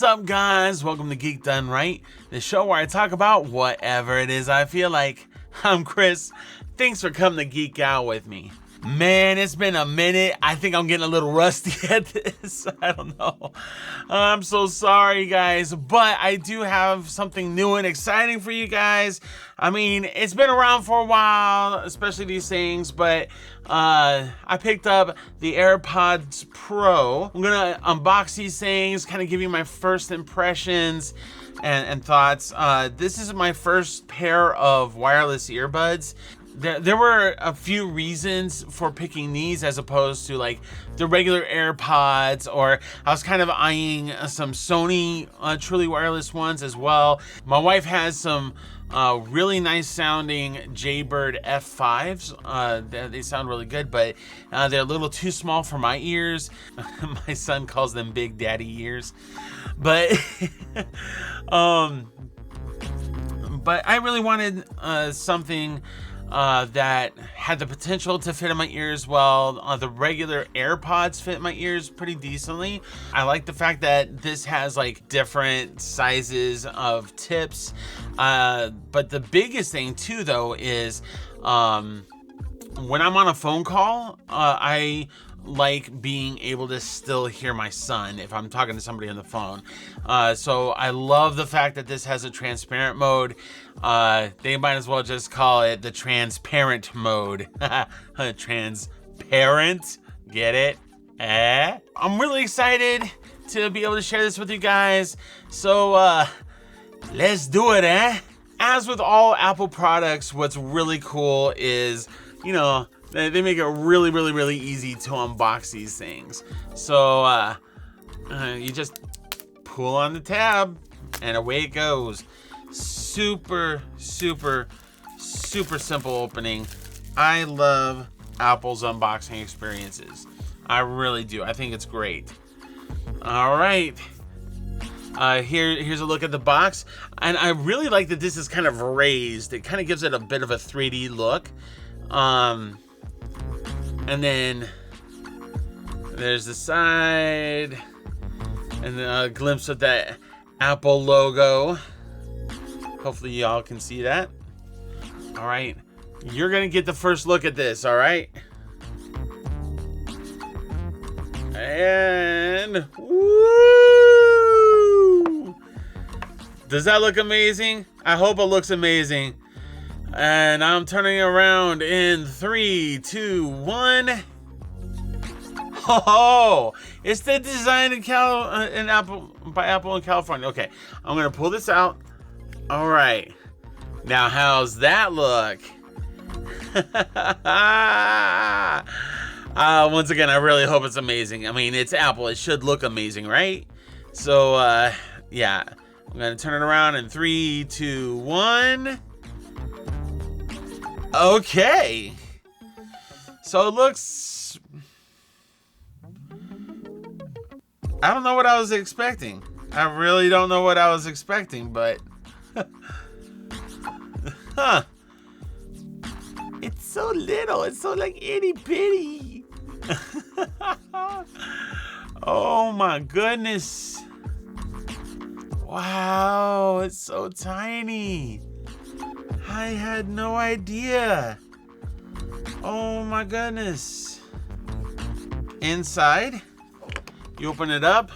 What's up, guys? Welcome to Geek, Dunn, Ryte, the show where I talk about whatever it is I feel like. I'm Chris. Thanks for coming to geek out with me. Man, it's been a minute. I think I'm getting a little rusty at this. I don't know. I'm so sorry, guys, but I do have something new and exciting for you guys. I mean, it's been around for a while, especially these things, but I picked up the AirPods Pro. I'm gonna unbox these things, kind of give you my first impressions and thoughts. This is my first pair of wireless earbuds. There were a few reasons for picking these as opposed to like the regular AirPods, or I was kind of eyeing some Sony truly wireless ones as well. My wife has some really nice sounding Jaybird F5s. They sound really good, but they're a little too small for my ears. My son calls them Big Daddy ears. But but I really wanted something that had the potential to fit in my ears well. The regular AirPods fit my ears pretty decently. I like the fact that this has like different sizes of tips. But the biggest thing too, though, is when I'm on a phone call, I like being able to still hear my son if I'm talking to somebody on the phone. So I love the fact that this has a transparent mode. They might as well just call it the transparent mode. Transparent, get it? I'm really excited to be able to share this with you guys. So let's do it, As with all Apple products, what's really cool is, you know, they make it really easy to unbox these things. So you just pull on the tab and away it goes. Super simple opening. I love Apple's unboxing experiences. I really do. I think it's great. All right. Here's a look at the box. And I really like that this is kind of raised. It kind of gives it a bit of a 3D look. And then there's the side and a glimpse of that Apple logo. Hopefully y'all can see that. All right, you're gonna get the first look at this, all right? And woo! Does that look amazing? I hope it looks amazing. And I'm turning around in 3, 2, 1. Oh, it's the design in Apple by Apple in California. Okay, I'm gonna pull this out. All right, now how's that look? Once again, I really hope it's amazing. I mean, it's Apple; it should look amazing, right? So, yeah, I'm gonna turn it around in 3, 2, 1. Okay, so it looks, I don't know what I was expecting. I really don't know what I was expecting, but huh. It's so little, it's so like itty bitty. Oh my goodness. Wow, it's so tiny. I had no idea. Oh my goodness. Inside, you open it up,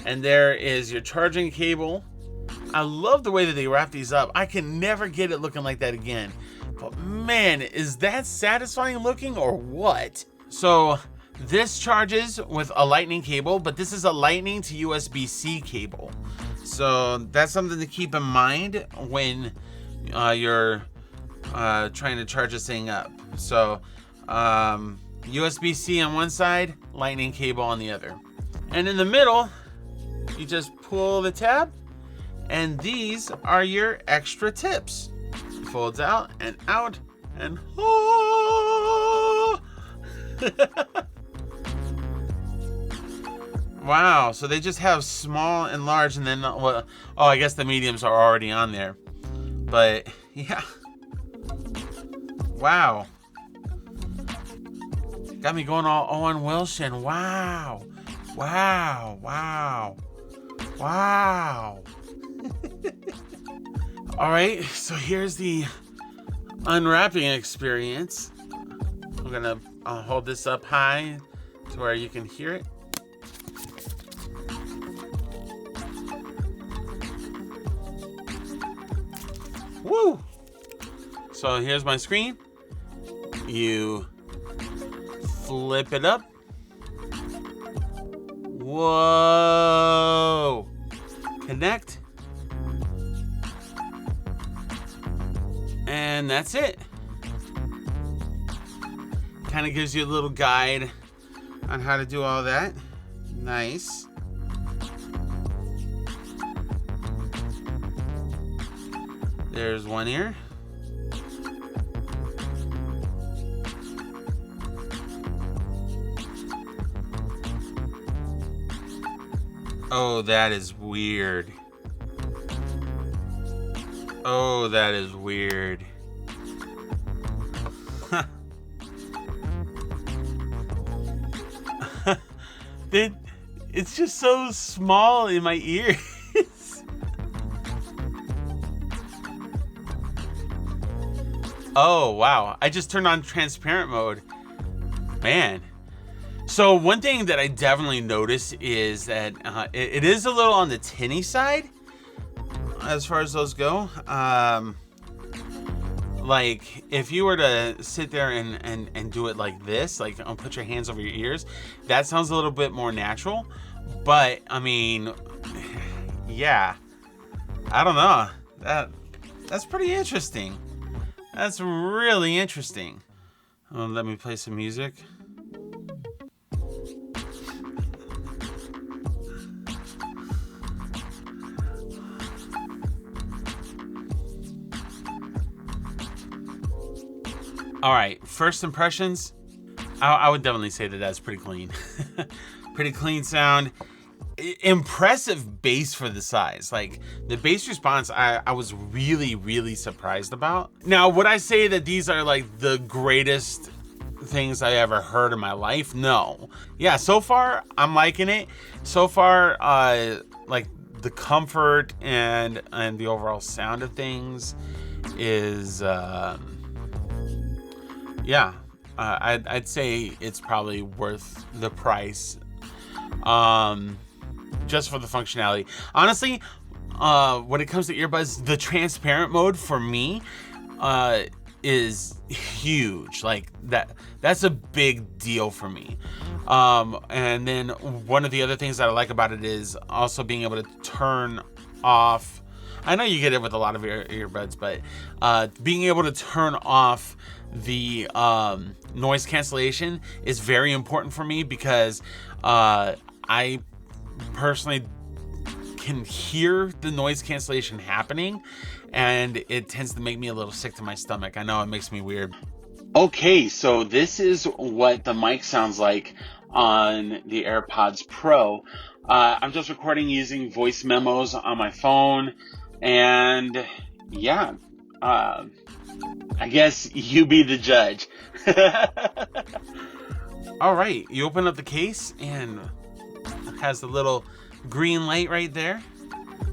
and there is your charging cable. I love the way that they wrap these up. I can never get it looking like that again. But man, is that satisfying looking or what? So this charges with a lightning cable, but this is a lightning to USB-C cable. So that's something to keep in mind when you're trying to charge this thing up. So USB-C on one side, lightning cable on the other. And in the middle, you just pull the tab, and these are your extra tips. It folds out, and oh! Wow, so they just have small and large, and then, well, oh, I guess the mediums are already on there. But, yeah. Wow. Got me going all Owen Wilson. Wow. Wow. Wow. Wow. All right, so here's the unwrapping experience. I'm gonna hold this up high to where you can hear it. Woo! So here's my screen. You flip it up. Whoa! Connect. And that's it. Kind of gives you a little guide on how to do all that. Nice. There's one ear. Oh, that is weird. Oh, that is weird. It's just so small in my ears. Oh, wow. I just turned on transparent mode. Man. So one thing that I definitely noticed is that it is a little on the tinny side as far as those go. Like if you were to sit there and do it like this, like put your hands over your ears, that sounds a little bit more natural. But I mean, yeah, I don't know. That's pretty interesting. That's really interesting. Let me play some music. All right, first impressions. I would definitely say that that's pretty clean. Pretty clean sound. Impressive bass for the size. Like the bass response, I was really, really surprised about. Now, would I say that these are like the greatest things I ever heard in my life? No. Yeah, so far I'm liking it. So far, like the comfort and the overall sound of things is, yeah. I'd say it's probably worth the price. Just for the functionality. Honestly, when it comes to earbuds, the transparent mode for me is huge. Like that's a big deal for me. And then one of the other things that I like about it is also being able to turn off. I know you get it with a lot of earbuds, but being able to turn off the noise cancellation is very important for me because I personally can hear the noise cancellation happening and it tends to make me a little sick to my stomach. I know it makes me weird. Okay, so this is what the mic sounds like on the AirPods Pro. I'm just recording using voice memos on my phone, and yeah, I guess you be the judge. All right, you open up the case and it has the little green light right there.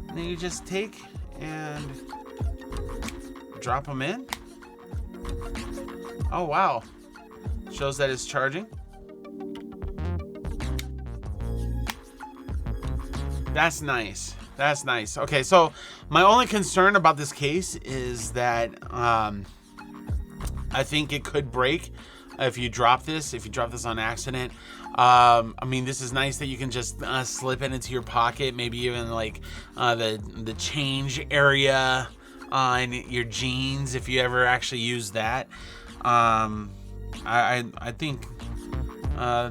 And then you just take and drop them in. Oh, wow. Shows that it's charging. That's nice. That's nice. Okay, so my only concern about this case is that I think it could break if you drop this on accident. I mean, this is nice that you can just slip it into your pocket, maybe even like the change area on your jeans if you ever actually use that. I think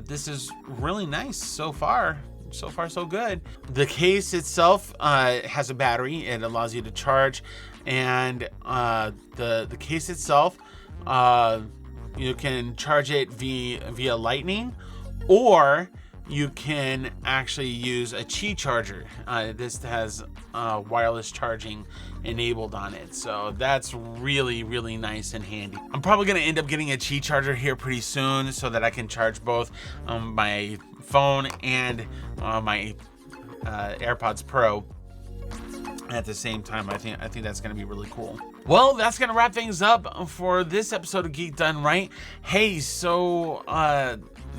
this is really nice so far. So far, so good. The case itself has a battery. It allows you to charge, and the case itself, you can charge it via Lightning, or you can actually use a Qi charger. This has wireless charging enabled on it, so that's really, really nice and handy. I'm probably gonna end up getting a Qi charger here pretty soon so that I can charge both my phone and my AirPods Pro at the same time. I think that's gonna be really cool. Well, that's gonna wrap things up for this episode of Geek Done Right. Hey, so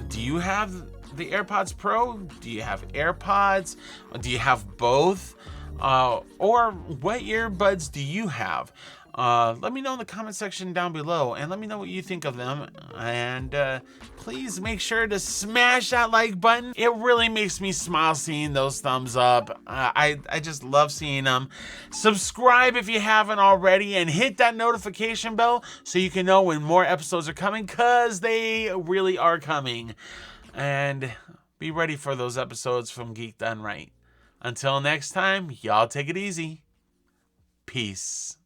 do you have the AirPods Pro? Do you have AirPods? Do you have both? Or what earbuds do you have? Let me know in the comment section down below, and let me know what you think of them. And please make sure to smash that like button. It really makes me smile seeing those thumbs up. I just love seeing them. Subscribe if you haven't already, and hit that notification bell so you can know when more episodes are coming, because they really are coming. And be ready for those episodes from Geek Done Right. Until next time, y'all take it easy. Peace.